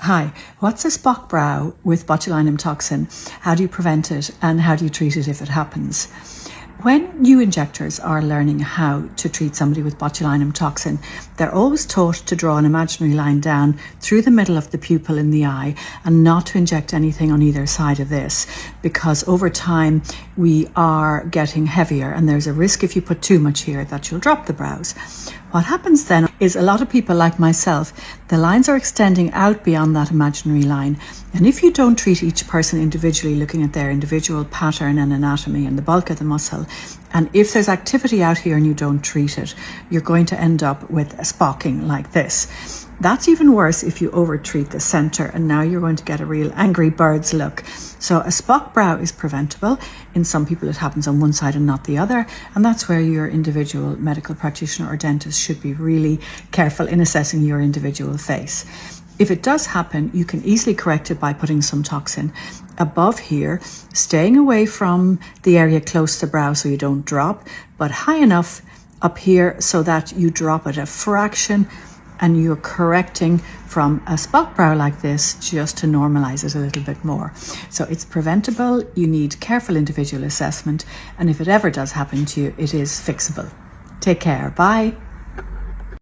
Hi, what's a Spock brow with botulinum toxin? How do you prevent it and how do you treat it if it happens? When new injectors are learning how to treat somebody with botulinum toxin, they're always taught to draw an imaginary line down through the middle of the pupil in the eye and not to inject anything on either side of this, because over time we are getting heavier and there's a risk if you put too much here that you'll drop the brows. What happens then is a lot of people like myself, the lines are extending out beyond that imaginary line. And if you don't treat each person individually, looking at their individual pattern and anatomy and the bulk of the muscle, and if there's activity out here and you don't treat it, you're going to end up with a spocking like this. That's even worse if you over-treat the center, and now you're going to get a real angry bird's look. So a Spock brow is preventable. In some people it happens on one side and not the other, and that's where your individual medical practitioner or dentist should be really careful in assessing your individual face. If it does happen, you can easily correct it by putting some toxin above here, staying away from the area close to the brow so you don't drop, but high enough up here so that you drop it a fraction and you're correcting from a Spock brow like this just to normalize it a little bit more. So it's preventable, you need careful individual assessment, and if it ever does happen to you, it is fixable. Take care, bye.